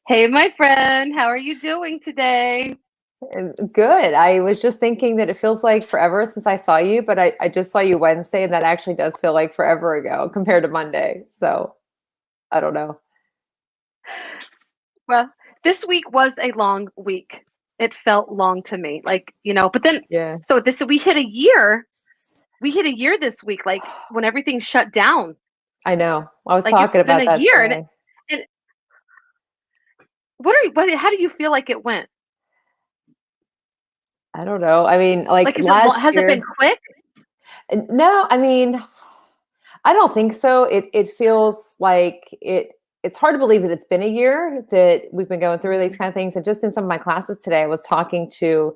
Hey, my friend, how are you doing today? Good. I was just thinking that it feels like forever since I saw you, but I just saw you Wednesday, and that actually does feel like forever ago compared to Monday. So I don't know. Well, this week was a long week. It felt long to me, but then, Yeah, so this we hit a year. We hit a year this week, like when everything shut down. I know. I was Like talking it's been about a that year, and today. and what are you? What? How do you feel like it went? I don't know. I mean, like Like, is it last has it been year. quick? No, I mean, I don't think so. It feels like it's hard to believe that it's been a year that we've been going through these Mhm. kind of things. And just in some of my classes today, I was talking to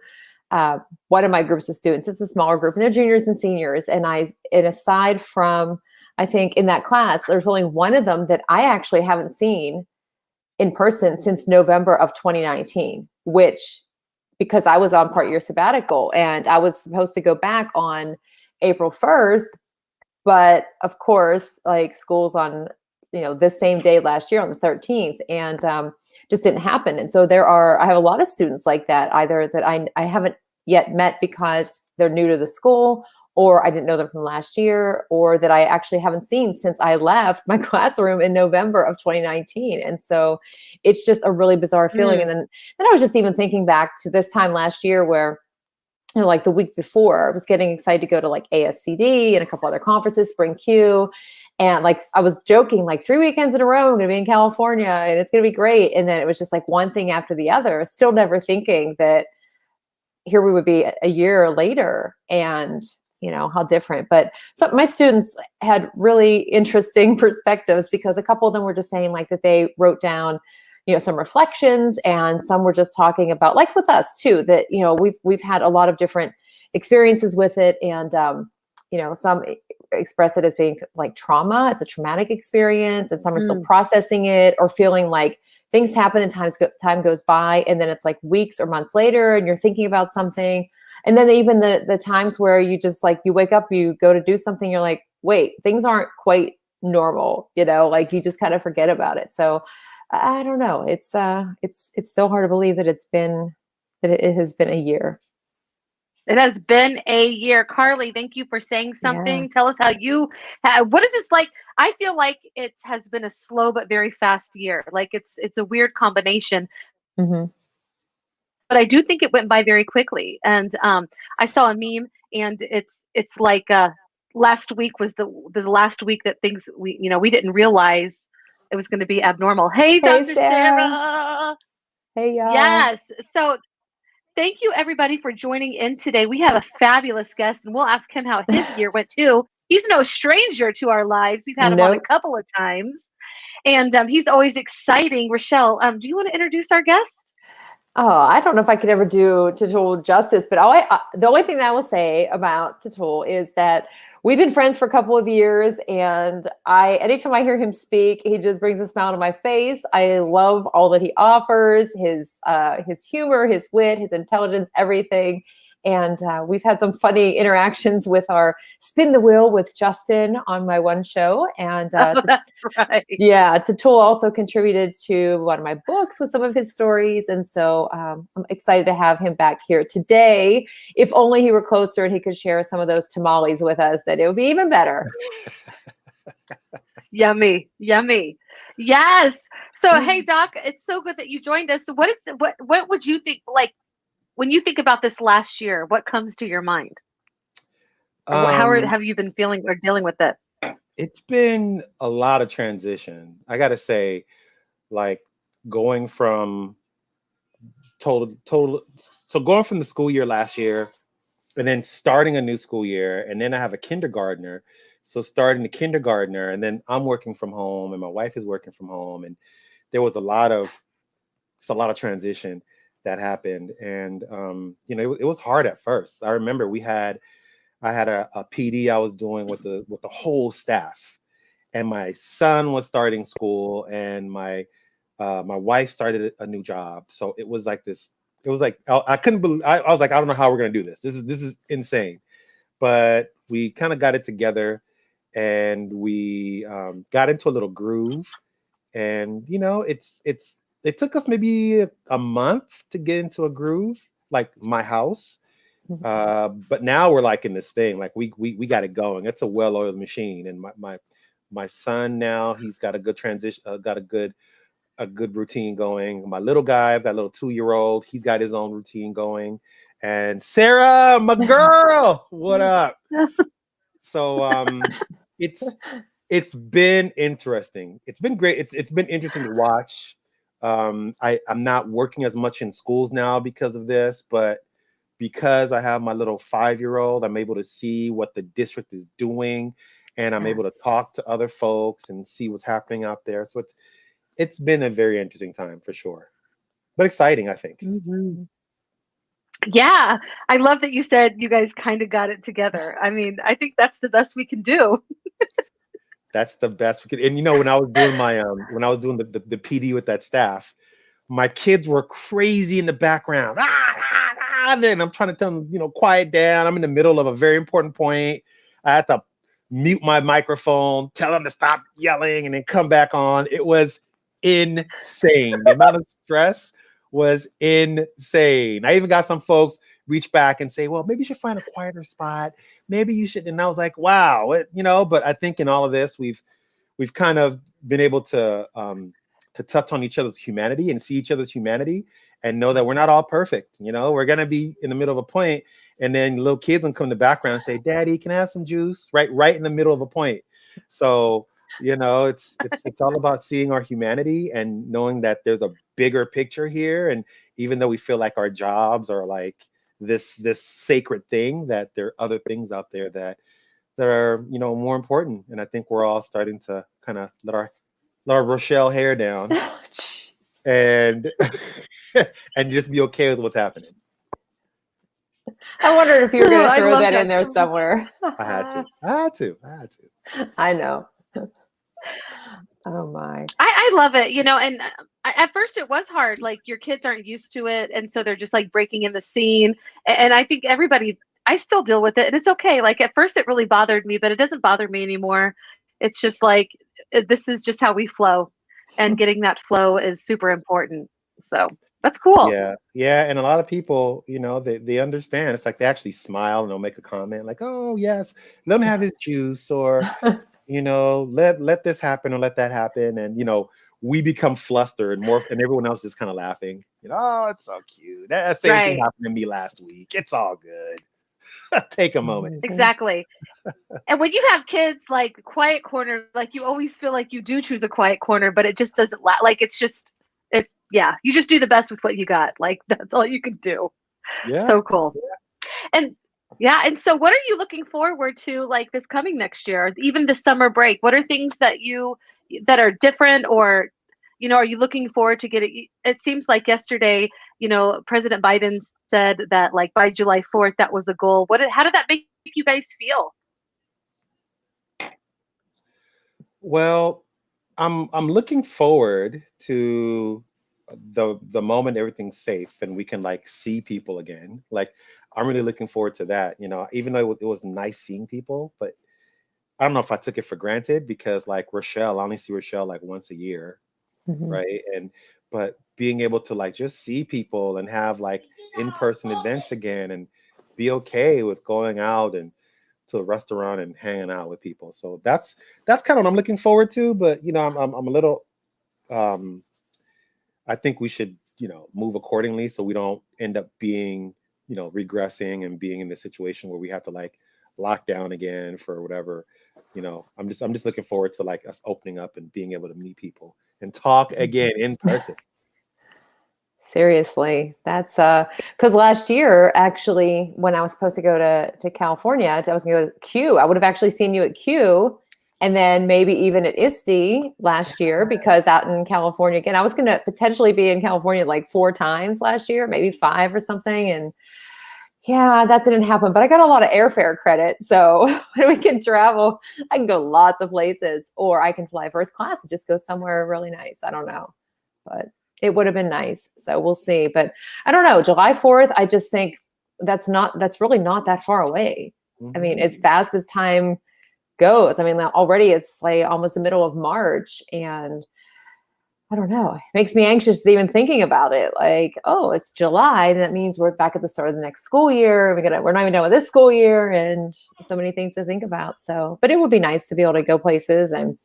uh, one of my groups of students. It's a smaller group, and they're juniors and seniors. And aside from, I think in that class, there's only one of them that I actually haven't seen in person since November of 2019, which because I was on part year sabbatical and I was supposed to go back on April 1st, but of course, like school's on, this same day last year on the 13th, and just didn't happen. And so I have a lot of students like that, either that I haven't yet met because they're new to the school, or I didn't know them from last year, or that I actually haven't seen since I left my classroom in November of 2019. And so it's just a really bizarre feeling. And Mm. then I was just even thinking back to this time last year where like the week before, I was getting excited to go to like ASCD and a couple other conferences, Spring Q. And like I was joking, like 3 weekends in a row, I'm going to be in California and it's going to be great. And then it was just like one thing after the other, still never thinking that here we would be a year later and how different. But some my students had really interesting perspectives because a couple of them were just saying like that they wrote down some reflections, and some were just talking about, like with us too, that we've had a lot of different experiences with it. And some express it as being like trauma. It's a traumatic experience, and some are still Mm. processing it or feeling like things happen and time goes by, and then it's like weeks or months later and you're thinking about something. And then even the times where you just like you wake up, you go to do something, you're like, wait, things aren't quite normal, like you just kind of forget about it. So I don't know, it's so hard to believe that it has been a year. It has been a year. Carly, thank you for saying Yeah. something. Tell us how what is this like? I feel like it has been a slow but very fast year. Like it's a weird combination, Hmm. but I do think it went by very quickly. And I saw a meme, and it's like last week was the last week that things we didn't realize it was going to be abnormal. Hey, Hey, Dr. Sarah. Sarah. Hey, y'all. Yes. So thank you, everybody, for joining in today. We have a fabulous guest, and we'll ask him how his year went too. He's no stranger to our lives. We've had him on a Nope. couple of times, and he's always exciting. Rachelle, do you want to introduce our guest? Oh, I don't know if I could ever do Toutoule justice, but the only thing that I will say about Toutoule is that we've been friends for a couple of years, and anytime I hear him speak, he just brings a smile to my face. I love all that he offers, his humor, his wit, his intelligence, everything. And we've had some funny interactions with our Spin the Wheel with Justin on my one show, and Oh, that's right. yeah, Toutoule also contributed to one of my books with some of his stories. And so I'm excited to have him back here today. If only he were closer and he could share some of those tamales with us, that it would be even better. Yummy, yummy. Yes. So, hey, Doc, it's so good that you joined us. So what would you think, like, when you think about this last year? What comes to your mind, or Um, have you been feeling or dealing with it? it's been a lot of transition. I gotta say, like going from total. So going from the school year last year, and then starting a new school year, and then I have a kindergartner. So starting the kindergartner, and then I'm working from home, and my wife is working from home, and there was it's a lot of transition that happened, and it was hard at first. I remember I had a PD I was doing with the whole staff, and my son was starting school, and my wife started a new job. So it was like this. It was like I couldn't believe. I was like, I don't know how we're gonna do this. This is insane. But we kind of got it together, and we got into a little groove. And it's it took us maybe a month to get into a groove, like my house. But now we're like in this thing, like we got it going. It's a well-oiled machine, and my son now, he's got a good transition, got a good routine going. My little guy, I've got a little 2-year-old, he's got his own routine going. And Sarah, my girl, what up? So it's it's been interesting. It's been great. It's been interesting to watch. I'm not working as much in schools now because of this, but because I have my little 5-year-old, I'm able to see what the district is doing, and I'm able to talk to other folks and see what's happening out there. So it's been a very interesting time for sure, but exciting, I think. Mm-hmm. Yeah, I love that you said you guys kind of got it together. I mean, I think that's the best we can do. That's the best we could. And you know, when I was doing my when I was doing the PD with that staff, my kids were crazy in the background. And then I'm trying to tell them, quiet down. I'm in the middle of a very important point. I had to mute my microphone, tell them to stop yelling, and then come back on. It was insane. The amount of stress was insane. I even got some folks reach back and say, well, maybe you should find a quieter spot. Maybe you should. And I was like, wow, but I think in all of this, we've kind of been able to touch on each other's humanity and see each other's humanity and know that we're not all perfect. We're going to be in the middle of a point, and then little kids will come in the background and say, Daddy, can I have some juice? Right in the middle of a point. So, it's all about seeing our humanity and knowing that there's a bigger picture here. And even though we feel like our jobs are like this sacred thing, that there are other things out there that are, more important. And I think we're all starting to kind of let our Rachelle hair down and and just be okay with what's happening. I wondered if you were going to throw that in there somewhere. I had to. I know. Oh my. I love it, and at first it was hard. Like, your kids aren't used to it, and so they're just like breaking in the scene. And I think I still deal with it, and it's okay. Like, at first it really bothered me, but it doesn't bother me anymore. It's just like, this is just how we flow, and getting that flow is super important. So that's cool. Yeah. And a lot of people, they understand. It's like they actually smile and they'll make a comment like, oh yes, let him have his juice, or let this happen or let that happen. And we become flustered more, and everyone else is kind of laughing. Oh, it's so cute. That same thing happened to me last week. It's all good. Take a moment. Exactly. And when you have kids, like, quiet corner, like, you always feel like you do choose a quiet corner, but it just doesn't like, you just do the best with what you got. Like, that's all you can do. Yeah. So cool. Yeah. And so what are you looking forward to, like, this coming next year, even the summer break? What are things that are different, or, are you looking forward to getting? It seems like yesterday, President Biden said that, like, by July 4th, that was a goal. How did that make you guys feel? Well, I'm looking forward to the moment everything's safe and we can like see people again. Like, I'm really looking forward to that. Even though it was nice seeing people, but I don't know if I took it for granted, because like Rachelle, I only see Rachelle like once a year, right? But being able to like just see people and have like in-person events again, and be okay with going out and to a restaurant and hanging out with people. So that's kind of what I'm looking forward to. But I'm a little I think we should move accordingly so we don't end up being regressing and being in this situation where we have to like lock down again for whatever. I'm just looking forward to like us opening up and being able to meet people and talk again in person. Seriously, that's because last year, actually, when I was supposed to go to California, I was going to go to Q. I would have actually seen you at Q, and then maybe even at EST last year, because out in California again, I was going to potentially be in California like 4 times last year, maybe 5 or something, and yeah, that didn't happen. But I got a lot of airfare credit, so when we can travel, I can go lots of places, or I can fly first class and just go somewhere really nice. I don't know, but it would have been nice. So we'll see. But I don't know. July 4th, I just think that's really not that far away. I mean, as fast as time goes, I mean, already it's like almost the middle of March, and I don't know. It makes me anxious even thinking about it. Like, oh, it's July, and that means we're back at the start of the next school year. We're not even done with this school year, and so many things to think about. So, but it would be nice to be able to go places and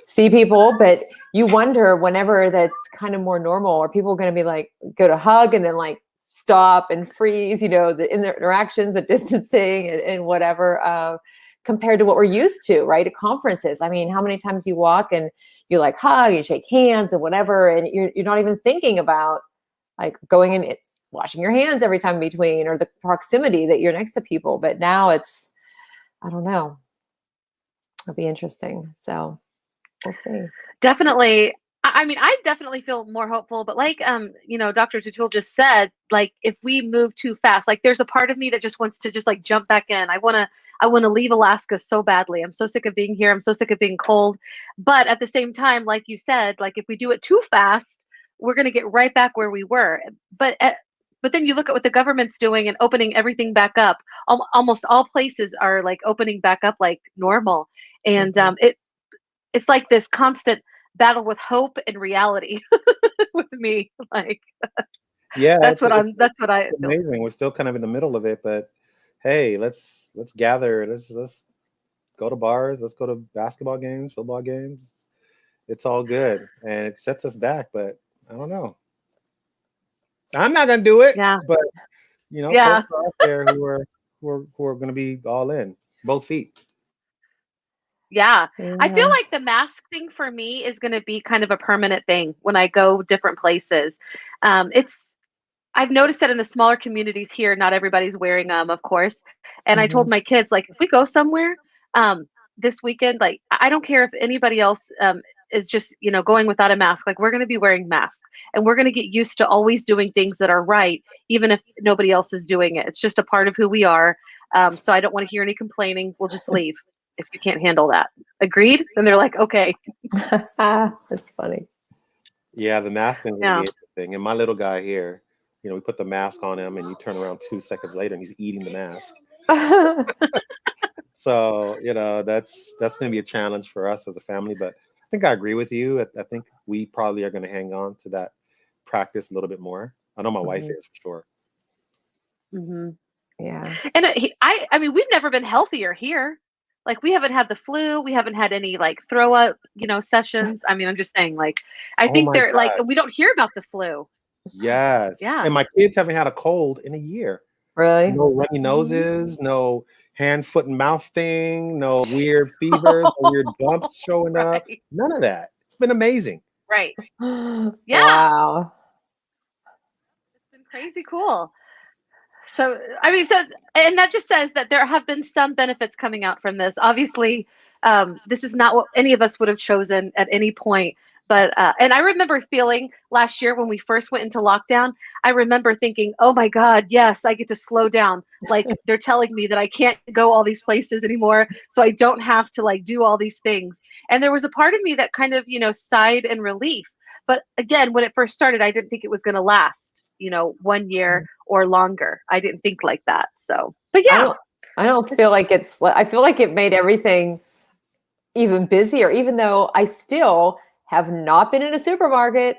see people. But you wonder whenever that's kind of more normal, are people going to be like, go to hug and then like stop and freeze? You know, the interactions, the distancing, and whatever. Compared to what we're used to, right? At conferences. I mean, how many times you walk and you like hug, you shake hands and whatever, and you're not even thinking about like going and washing your hands every time between, or the proximity that you're next to people. But now it's, I don't know. It'll be interesting. So we'll see. Definitely. I mean, I definitely feel more hopeful, but like, Dr. Toutoule just said, like, if we move too fast, like there's a part of me that just wants to just like jump back in. I want to leave Alaska so badly. I'm so sick of being here. I'm so sick of being cold. But at the same time, like you said, like if we do it too fast, we're going to get right back where we were. But then you look at what the government's doing and opening everything back up. Almost all places are like opening back up like normal. And it's like this constant battle with hope and reality with me. Like, Yeah, that's what I it's feel. amazing. We're still kind of in the middle of it, but hey, let's gather. Let's go to bars. Let's go to basketball games, football games. It's all good, and it sets us back. But I don't know. I'm not gonna do it, Yeah. but Yeah. folks are out there who are gonna be all in, both feet. Yeah. I feel Yeah. like the mask thing for me is going to be kind of a permanent thing when I go different places. I've noticed that in the smaller communities here, not everybody's wearing them, of course. And I told my kids, like, if we go somewhere this weekend, like, I don't care if anybody else is just, going without a mask. Like, we're going to be wearing masks, and we're going to get used to always doing things that are right, even if nobody else is doing it. It's just a part of who we are. So I don't want to hear any complaining. We'll just leave if you can't handle that. Agreed? And they're like, okay. That's funny. Yeah, the mask thing is gonna Yeah. be interesting. And my little guy here, we put the mask on him, and you turn around 2 seconds later, and he's eating the mask. So that's going to be a challenge for us as a family. But I think I agree with you. I think we probably are going to hang on to that practice a little bit more. I know my wife is for sure. hmm Yeah. And I mean, we've never been healthier here. Like, we haven't had the flu. We haven't had any like throw up, sessions. I mean, I'm just saying, like, I Oh think my they're like, God. we don't hear about the flu. Yes. Yeah. And my kids haven't had a cold in a year. Really? No runny noses, no hand, foot, and mouth thing, no weird fevers, no weird bumps showing up. Right. None of that. It's been amazing. Right. Yeah. Wow. It's been crazy cool. So, I mean, and that just says that there have been some benefits coming out from this. Obviously, this is not what any of us would have chosen at any point. But, and I remember feeling last year when we first went into lockdown, I remember thinking, oh my God, yes, I get to slow down. Like, they're telling me that I can't go all these places anymore. So I don't have to like do all these things. And there was a part of me that kind of, sighed in relief. But again, when it first started, I didn't think it was going to last, 1 year or longer. I didn't think like that. So, but yeah. I don't feel like I feel like it made everything even busier, even though I still have not been in a supermarket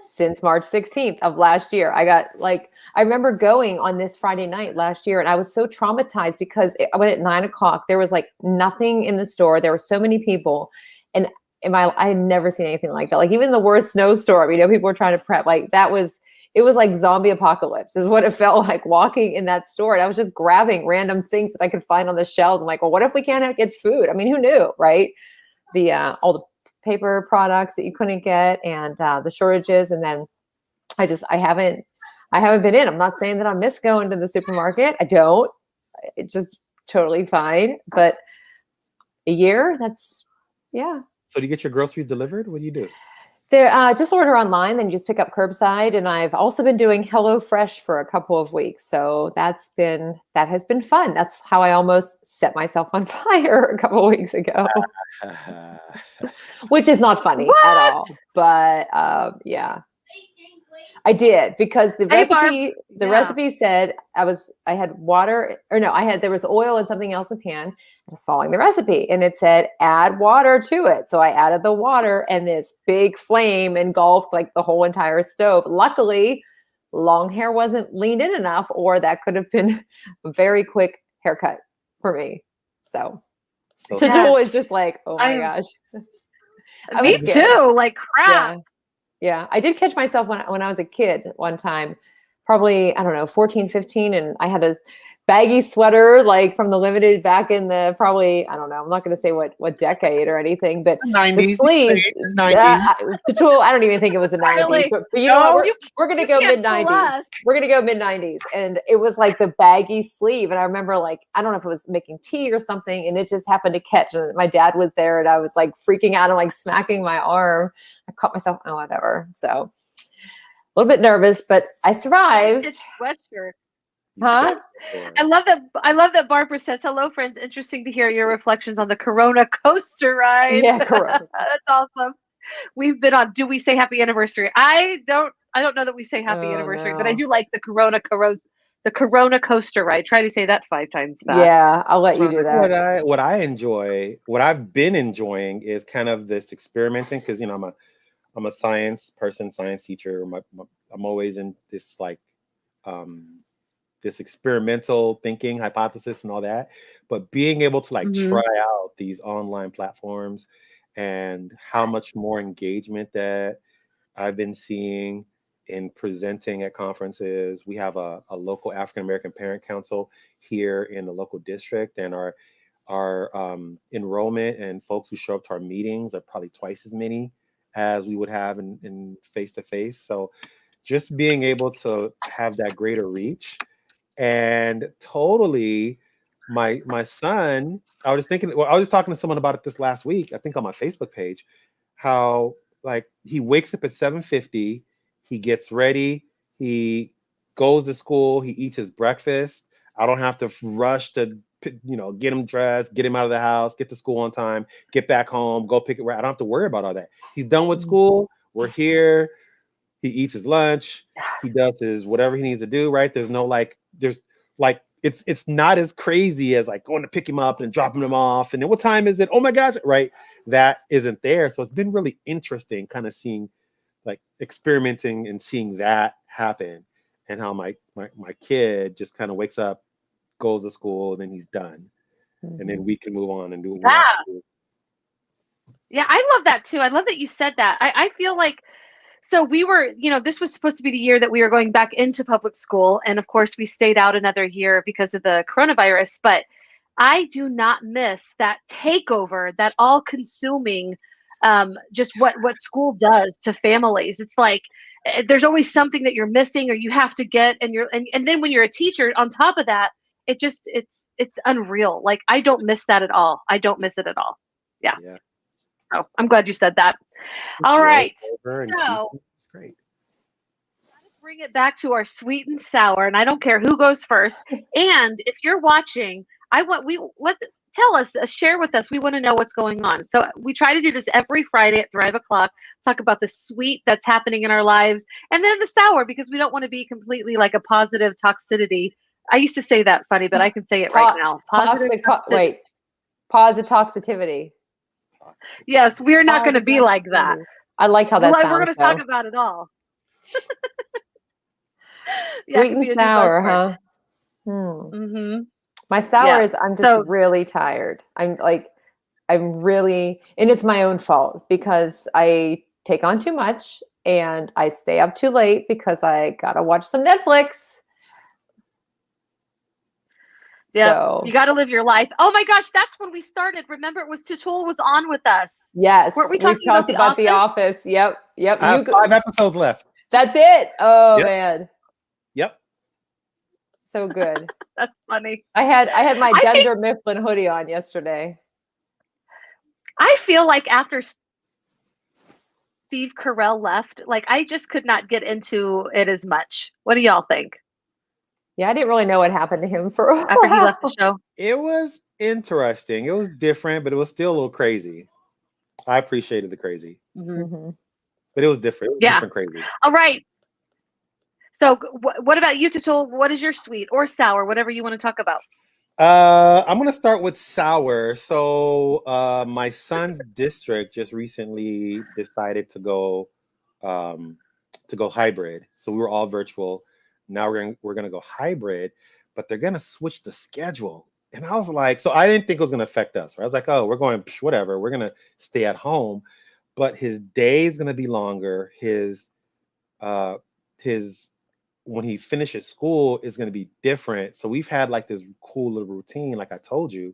since March 16th of last year. I remember going on this Friday night last year, and I was so traumatized because I went at 9:00. There was like nothing in the store. There were so many people, and I had never seen anything like that. Like, even the worst snowstorm, people were trying to prep. Like, it was like zombie apocalypse is what it felt like walking in that store. And I was just grabbing random things that I could find on the shelves. I'm like, well, what if we can't get food? I mean, who knew, right? All the paper products that you couldn't get, and the shortages. And then I haven't been in. I'm not saying that I miss going to the supermarket. I don't. It's just totally fine. But a year, yeah. So do you get your groceries delivered? What do you do? There, just order online, then you just pick up curbside. And I've also been doing HelloFresh for a couple of weeks. So that has been fun. That's how I almost set myself on fire a couple of weeks ago, which is not funny at all. But yeah. I did, because the Hey, Barb. recipe said I had water, or no, there was oil and something else in the pan. I was following the recipe and it said add water to it. So I added the water and this big flame engulfed like the whole entire stove. Luckily, long hair wasn't leaned in enough, or that could have been a very quick haircut for me. So Toutoule is just like, oh my gosh. Me too, like crap. Yeah. I did catch myself when I was a kid one time, probably, I don't know, 14, 15. And I had a baggy sweater, like from the Limited back in the, probably, I don't know, I'm not going to say what decade or anything, but 90s, the sleeves, Toutoule, I don't even think it was the 90s, Really? but you know what, we're going to go mid-90s. We're going to go mid-90s. And it was like the baggy sleeve. And I remember, like, I don't know if it was making tea or something, and it just happened to catch. And my dad was there and I was like freaking out and like smacking my arm. I caught myself, oh, whatever. So a little bit nervous, but I survived. It's sweatshirt. Huh? I love that Barbara says, hello friends, interesting to hear your reflections on the Corona coaster ride. Yeah, Corona. That's awesome. We've been on, do we say happy anniversary? I don't know that we say happy anniversary, but I do like the Corona coaster ride. Try to say that 5 times fast. Yeah, I'll let you do that. What I've been enjoying is kind of this experimenting, because you know I'm a science person, science teacher. I'm always in this like this experimental thinking, hypothesis and all that, but being able to like try out these online platforms and how much more engagement that I've been seeing in presenting at conferences. We have a local African-American parent council here in the local district, and our enrollment and folks who show up to our meetings are probably twice as many as we would have in face-to-face. So just being able to have that greater reach. And totally, my son, I was talking to someone about it this last week, I think on my Facebook page, how like he wakes up at 7:50, he gets ready, he goes to school, he eats his breakfast. I don't have to rush to get him dressed, get him out of the house, get to school on time, get back home, go pick it right. I don't have to worry about all that. He's done with school. We're here. He eats his lunch. He does his whatever he needs to do, right? There's it's not as crazy as like going to pick him up and dropping him off. And then what time is it? Oh my gosh, right? That isn't there. So it's been really interesting kind of seeing, like experimenting and seeing that happen, and how my kid just kind of wakes up, goes to school, and then he's done. And then we can move on and do what we have to do. Yeah, I love that too. I love that you said that. I feel like, so we were, this was supposed to be the year that we were going back into public school. And of course, we stayed out another year because of the coronavirus. But I do not miss that takeover, that all-consuming, just what school does to families. It's like there's always something that you're missing or you have to get, and then when you're a teacher, on top of that, it's unreal. Like I don't miss that at all. I don't miss it at all. Yeah. So I'm glad you said that. All right. So it's great. Let's bring it back to our sweet and sour, and I don't care who goes first. And if you're watching, tell us, share with us. We want to know what's going on. So we try to do this every Friday at 5 o'clock. Talk about the sweet that's happening in our lives, and then the sour, because we don't want to be completely like a positive toxicity. I used to say that funny, but I can say it right now. Positive Positivity. Yes, we're not going to be like that. I like how that sounds. We're going to talk about it all. Sweet and sour, huh? My sour is I'm just really tired. I'm really, and it's my own fault because I take on too much and I stay up too late because I got to watch some Netflix. Yeah, so, you got to live your life. Oh my gosh, that's when we started. Remember, it was Toutoule was on with us. Yes, weren't we talking about the Office? Yep. I have 5 episodes left. That's it. Oh man. Yep. So good. That's funny. I had my Dunder Mifflin hoodie on yesterday. I feel like after Steve Carell left, like I just could not get into it as much. What do y'all think? Yeah, I didn't really know what happened to him for a while. After he left the show. It was interesting. It was different, but it was still a little crazy. I appreciated the crazy. But it was different. It was different crazy. All right. So what about you, Toutoule? What is your sweet or sour, whatever you want to talk about? I'm gonna start with sour. So, my son's district just recently decided um, to go hybrid. So we were all virtual. Now we're gonna go hybrid, but they're gonna switch the schedule. And I was like, so I didn't think it was gonna affect us. Right? I was like, oh, we're going whatever. We're gonna stay at home, but his day is gonna be longer. Uh, his when he finishes school is going to be different. So we've had like this cool little routine, like I told you,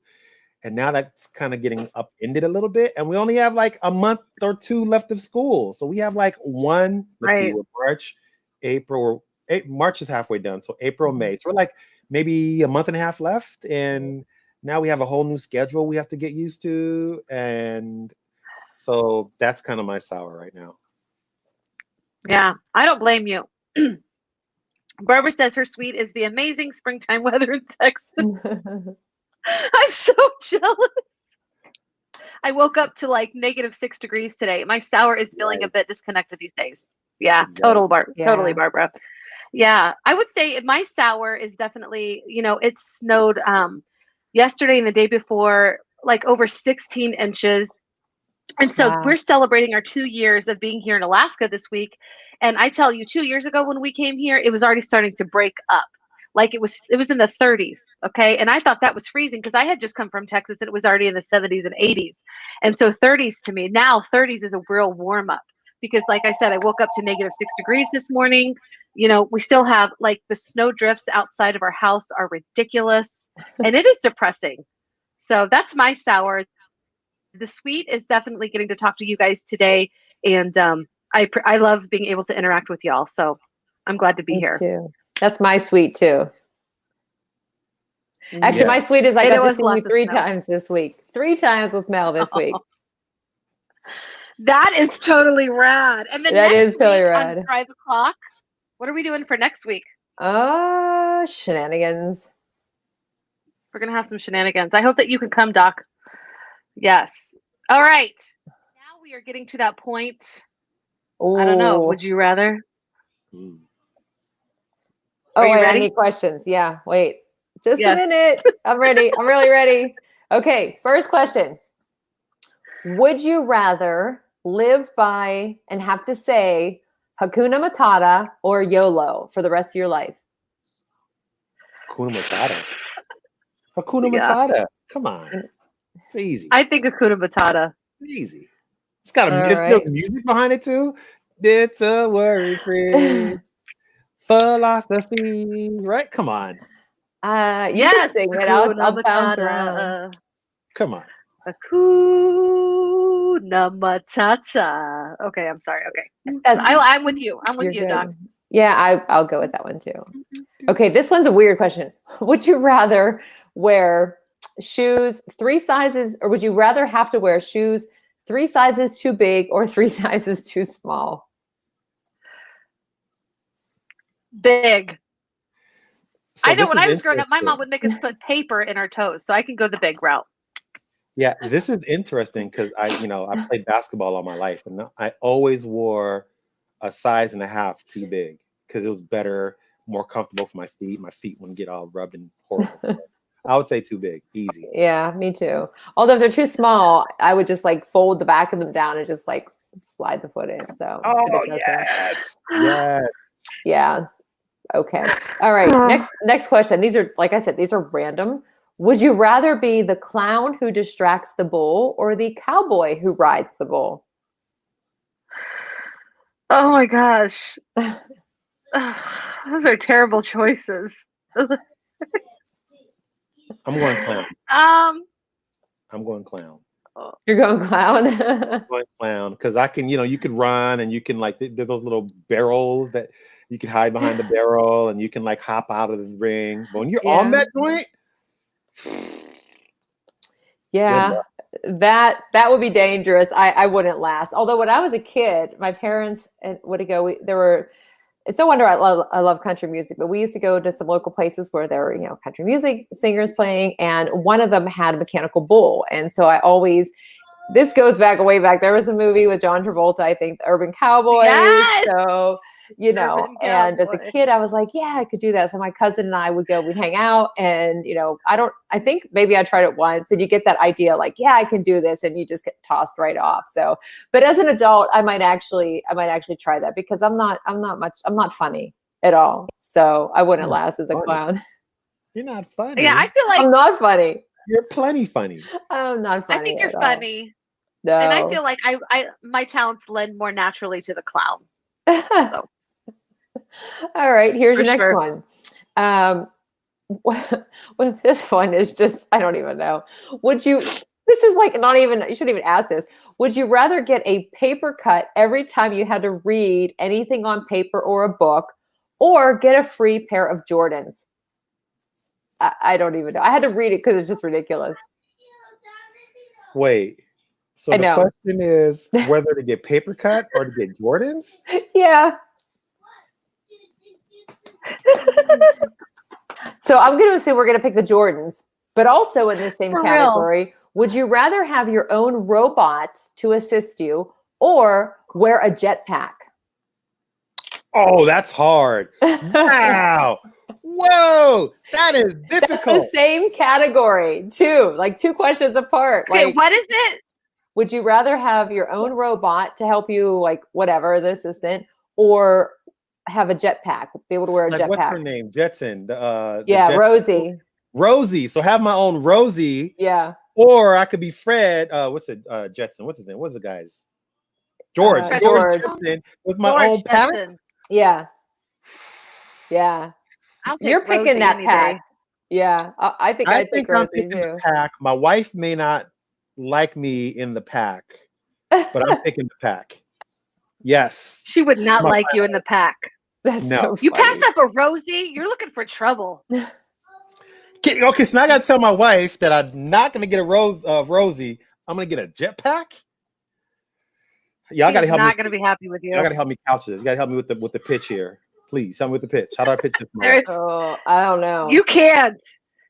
and now that's kind of getting upended a little bit. And we only have like a month or two left of school, so we have like one. Let's see, Right. we're March, April. March is halfway done, so April, May. So we're like maybe a month and a half left, and now we have a whole new schedule we have to get used to, and so that's kind of my sour right now. Yeah, I don't blame you. Barbara says her sweet is the amazing springtime weather in Texas. I'm so jealous. I woke up to like -6 degrees today. My sour is feeling a bit disconnected these days. Yeah, totally, Barbara. Yeah, I would say my sour is definitely, it snowed yesterday and the day before, like over 16 inches. And so Wow. we're celebrating our 2 years of being here in Alaska this week. And I tell you, 2 years ago when we came here, it was already starting to break up. Like it was in the 30s. Okay. And I thought that was freezing because I had just come from Texas and it was already in the 70s and 80s. And so 30s to me, now 30s is a real warm up because like I said, I woke up to -6 degrees this morning. We still have like the snow drifts outside of our house are ridiculous and it is depressing. So that's my sour. The sweet is definitely getting to talk to you guys today, and I love being able to interact with y'all. So I'm glad to be Me here. too. That's my sweet too. Actually, my sweet is I And it got to was see you lots of 3 snow. times this week. 3 times with Mel this week. That is totally rad. And then That next is totally week rad. on 5 o'clock, what are we doing for next week? Shenanigans. We're gonna have some shenanigans. I hope that you can come, Doc. Yes. All right. Now we are getting to that point. I don't know. Ooh. Would you rather? Mm. Are you wait, ready? I need questions. Yeah, wait. Just Yes. a minute. I'm ready. I'm really ready. Okay, first question. Would you rather live by and have to say Hakuna Matata or YOLO for the rest of your life? Hakuna Matata. Hakuna Yeah. Matata. Come on. It's easy. I think Hakuna Matata. It's easy. It's got All there's right. music behind it too. It's a worry-free philosophy, right? Come on. You can Yes, sing it. Hakuna I'll bounce around. Matata. Come on. Hakuna Matata. Okay, I'm sorry. Okay, I'm with you. I'm with You're you, Doc. good. Yeah, I'll go with that one too. Okay, this one's a weird question. Would you rather wear shoes 3 sizes, or would you rather have to wear shoes 3 sizes too big or 3 sizes too small? Big. So I know this when is I was growing up, my interesting. mom would make us put paper in our toes, so I can go the big route. Yeah, this is interesting because I played basketball all my life, and I always wore a size and a half too big because it was better, more comfortable for my feet. My feet wouldn't get all rubbed and horrible. So I would say too big, easy. Yeah, me too. Although if they're too small, I would just like fold the back of them down and just like slide the foot in. So Oh but it's okay. yes, yes. Yeah. Okay. All right. Next question. These are, like I said, these are random. Would you rather be the clown who distracts the bull or the cowboy who rides the bull? Oh my gosh. Those are terrible choices. I'm going clown. Um, I'm going clown. You're going clown? I'm going clown because I can, you could run and you can like there's those little barrels that you can hide behind the barrel and you can like hop out of the ring. But when you're on that joint, yeah, that would be dangerous. I wouldn't last. Although when I was a kid, my parents would go. There were. It's no wonder I love country music, but we used to go to some local places where there were, country music singers playing, and one of them had a mechanical bull. And so I always, this goes back way back. There was a movie with John Travolta, I think, The Urban Cowboy. Yes! So you know, Urban and as a cowboy. kid, I was like, yeah, I could do that. So my cousin and I would go, we'd hang out, and, you know, I think maybe I tried it once, and you get that idea like, yeah, I can do this, and you just get tossed right off. So, but as an adult, I might actually try that, because I'm not funny at all. So I wouldn't You're not last as a funny. clown. You're not Yeah, I funny. feel like I'm not funny. You're plenty funny. I'm not I funny think you're at all. funny. And I No. feel like I my talents lend more naturally to the clown. So All right, here's for your next sure. one. Well, this one is just, I don't even know. This is like not even, you shouldn't even ask this. Would you rather get a paper cut every time you had to read anything on paper or a book, or get a free pair of Jordans? I don't even know. I had to read it because it's just ridiculous. Wait. So I the know. question is whether to get paper cut or to get Jordans? Yeah. So I'm going to assume we're going to pick the Jordans, but also in the same For real. category, would you rather have your own robot to assist you, or wear a jetpack? Oh, that's hard. Wow. Whoa. That is That's difficult. the same category, too, like two questions apart. Okay, Like, what is it? would you rather have your own robot to help you, like whatever, the assistant, or have a jetpack, be able to wear a Like, what's her jetpack? name? Jetson. The Yeah, Jet- Rosie. Rosie. So have my own Rosie, Yeah. or I could be Fred. What's it? Jetson. What's his name? What's the guy's? George. Fred George. Jetson with my George own pack. Jetson. Yeah. Yeah. I'll take You're picking Rosie that any pack. day. Yeah. I think I I'd take think I'm Rosie picking too. the pack. My wife may not like me in the pack, but I'm picking the pack. Yes. She would not My- like you in the pack. That's No. so You funny. pass up a Rosie, you're looking for trouble. Okay, so now I gotta tell my wife that I'm not gonna get a Rosie. I'm gonna get a jetpack. Y'all She's gotta help me. not going to be happy with you. Y'all gotta help me couch this. You gotta help me with the pitch here. Please help me with the pitch. How do I pitch this? to my wife? Oh, I don't know. You can't.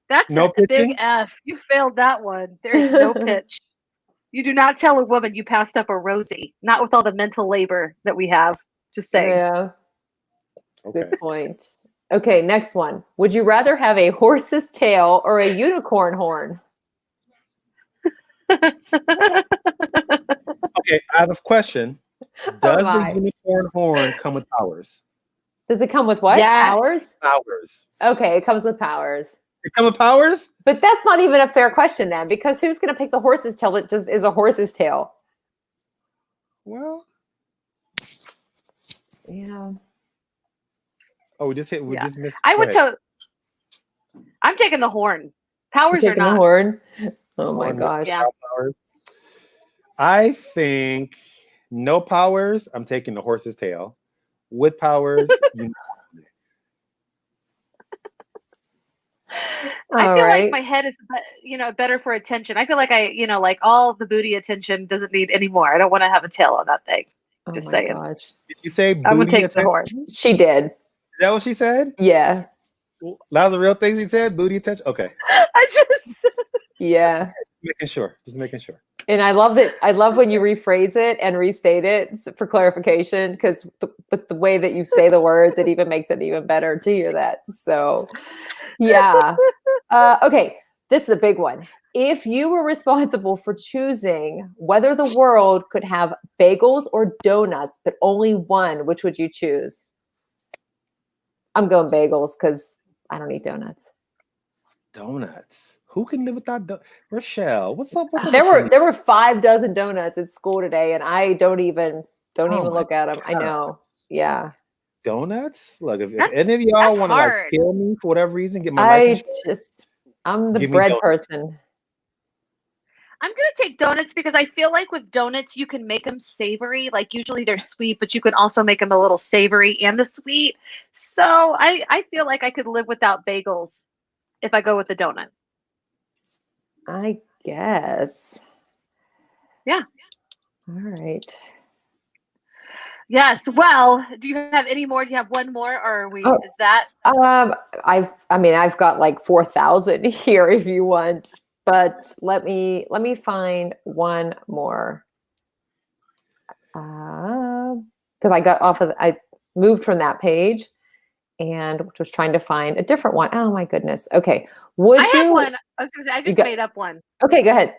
That's No a big pitching? F. You failed that one. There's no pitch. You do not tell a woman you passed up a Rosie. Not with all the mental labor that we have. Just saying. Yeah. Okay. Good point. Okay, next one. Would you rather have a horse's tail or a unicorn horn? Okay, I have a question. Does the my. unicorn horn come with powers? Does it come with what? Yes. Powers? Powers. Okay, it comes with powers. It come with powers? But that's not even a fair question then, because who's going to pick the horse's tail that just is a horse's tail? Well, Yeah. oh, we just Yeah. missed. I go would ahead. tell. I'm taking the horn. Powers You're or taking the not. horn? Oh my Horn with gosh. Yeah. powers. I think no powers. I'm taking the horse's tail. With powers, I All feel right. like my head is, better for attention. I feel like like all the booty attention doesn't need any more. I don't want to have a tail on that thing. Oh Just my saying. gosh. did you say I'm gonna booty take the attention? horn. She did. Is that what she said? Yeah. That was a real thing she said? Booty attention? Okay. I just Yeah. Making sure. Just making sure. And I love it. I love when you rephrase it and restate it for clarification, because with the way that you say the words, it even makes it even better to hear that. So, yeah. Okay. This is a big one. If you were responsible for choosing whether the world could have bagels or donuts, but only one, which would you choose? I'm going bagels because I don't eat donuts. Donuts. Who can live without Rachelle? What's up? What's up? There with you? were 6 donuts at school today, and I don't even Oh look at them. I God. know. Yeah. Donuts? Look, if That's- any of y'all that's want to like hard. kill me for whatever reason, get my life insurance. I'm the Give me bread donuts. person. I'm gonna take donuts because I feel like with donuts you can make them savory. Like usually they're sweet, but you can also make them a little savory and the sweet. So I feel like I could live without bagels if I go with the donut. I guess. Yeah. All right. Yes. Well, do you have any more? Do you have one more, or are we? Oh. Is that? I've got like 4,000 here if you want, but let me find one more. Because I got off of moved from that page and was trying to find a different one. Oh my goodness. Okay. Would I you? have one. I was going to say, I just made up one. Okay, go ahead.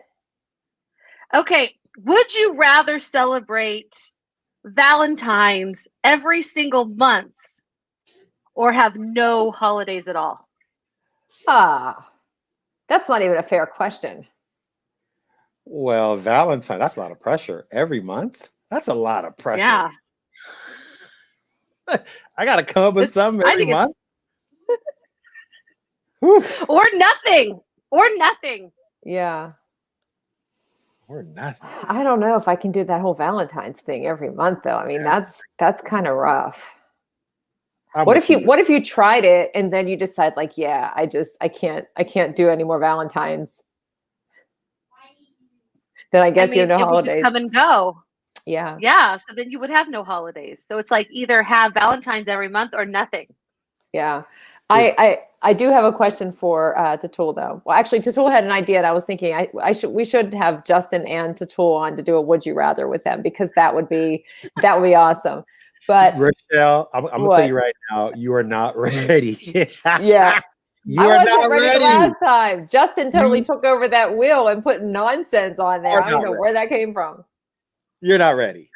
Okay. Would you rather celebrate Valentine's every single month or have no holidays at all? That's not even a fair question. Well, Valentine, that's a lot of pressure. Every month? That's a lot of pressure. Yeah. I gotta come up with something I every think month. Or nothing. Or nothing. Yeah. Or nothing. I don't know if I can do that whole Valentine's thing every month though. I mean, that's kind of rough. What if you tried it and then you decide like, yeah, I can't do any more Valentines. Then I guess you have no it would holidays. just come and go. Yeah. Yeah. So then you would have no holidays. So it's like either have Valentine's every month or nothing. Yeah. I do have a question for Toutoule though. Well, actually, Toutoule had an idea, and I was thinking we should have Justin and Toutoule on to do a Would You Rather with them, because that would be awesome. But Rachelle, I'm gonna tell you right now, you are not ready. Yeah. You are not ready. The last time. Justin totally took over that wheel and put nonsense on there. I don't know where that came from. You're not ready.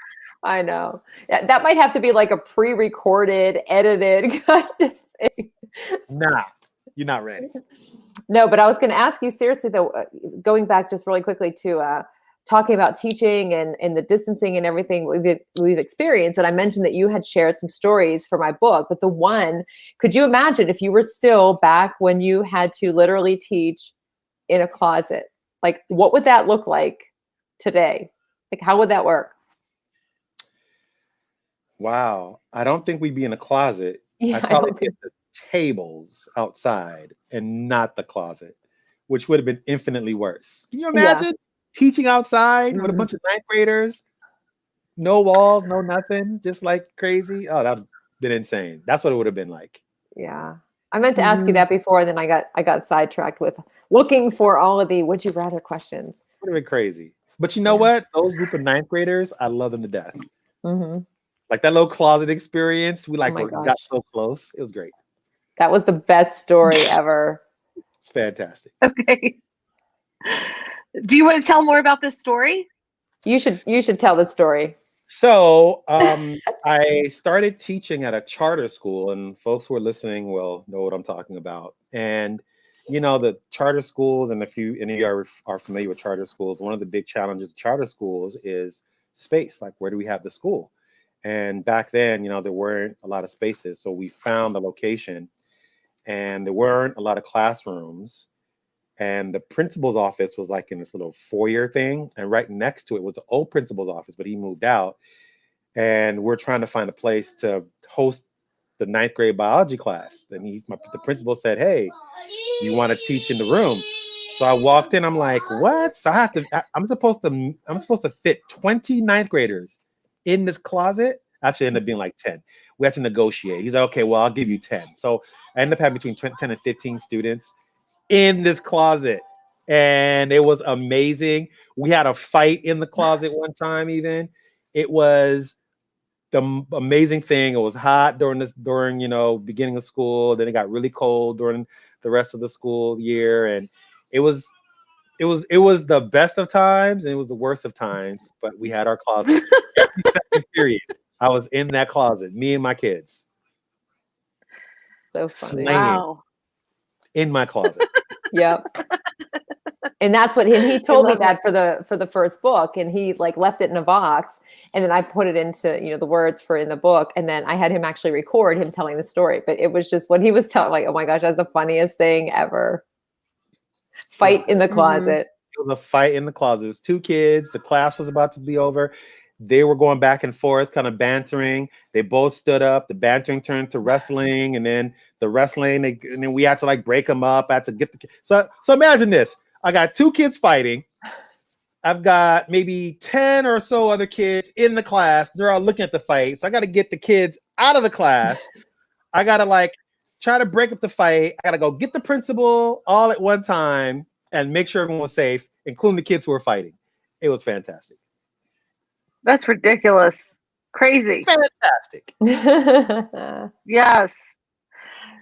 I know. That might have to be like a pre-recorded, edited kind of thing. Nah, you're not ready. No, but I was going to ask you seriously though, going back just really quickly to talking about teaching and the distancing and everything we've experienced. And I mentioned that you had shared some stories for my book, but could you imagine if you were still back when you had to literally teach in a closet? Like, what would that look like today? Like, how would that work? Wow. I don't think we'd be in a closet. Yeah, I'd probably get the tables outside and not the closet, which would have been infinitely worse. Can you imagine teaching outside with a bunch of ninth graders? No walls, no nothing, just like crazy. Oh, that would have been insane. That's what it would have been like. Yeah. I meant to ask you that before, and then I got sidetracked with looking for all of the would you rather questions. Would have been crazy. But you know what? Those group of ninth graders, I love them to death. Like that little closet experience, we got so close. It was great. That was the best story ever. It's fantastic. Okay. Do you want to tell more about this story? You should tell the story. So I started teaching at a charter school, and folks who are listening will know what I'm talking about. And you know, the charter schools, and if any of you are familiar with charter schools, one of the big challenges of charter schools is space. Like, where do we have the school? And back then, you know, there weren't a lot of spaces. So we found the location, and there weren't a lot of classrooms. And the principal's office was like in this little foyer thing. And right next to it was the old principal's office, but he moved out. And we're trying to find a place to host the ninth grade biology class. Then the principal said, "Hey, you want to teach in the room?" So I walked in, I'm like, what? So I'm supposed to fit 20 ninth graders in this closet. Actually, it ended up being like 10. We had to negotiate. He's like, okay, well, I'll give you 10. So I ended up having between 10 and 15 students in this closet. And it was amazing. We had a fight in the closet one time even. It was the amazing thing. It was hot during beginning of school. Then it got really cold during the rest of the school year. And it was the best of times and it was the worst of times, but we had our closet. Every second period, I was in that closet, me and my kids. So funny. Wow. In my closet. Yep. And that's what he told me that for the first book, and he like left it in a box, and then I put it into the words for in the book, and then I had him actually record him telling the story. But it was just when he was telling, like, oh my gosh, that's the funniest thing ever. Fight in the closet. It was a fight in the closet. It was two kids. The class was about to be over. They were going back and forth, kind of bantering. They both stood up. The bantering turned to wrestling, and then the wrestling, and then we had to like break them up. I had to get so imagine this. I got two kids fighting. I've got maybe 10 or so other kids in the class. They're all looking at the fight. So I got to get the kids out of the class. I got to like try to break up the fight. I got to go get the principal all at one time and make sure everyone was safe, including the kids who were fighting. It was fantastic. That's ridiculous. Crazy. Fantastic. Yes.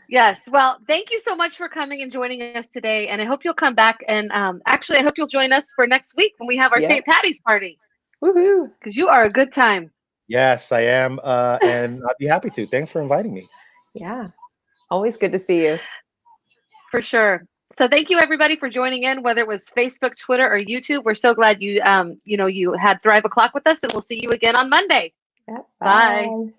Yes. Well, thank you so much for coming and joining us today. And I hope you'll come back. And actually, I hope you'll join us for next week when we have our Yep. St. Patty's party. Woohoo. Because you are a good time. Yes, I am. And I'd be happy to. Thanks for inviting me. Yeah. Always good to see you. For sure. So thank you everybody for joining in, whether it was Facebook, Twitter, or YouTube. We're so glad you you had Thrive O'Clock with us, and we'll see you again on Monday. Yep. Bye. Bye.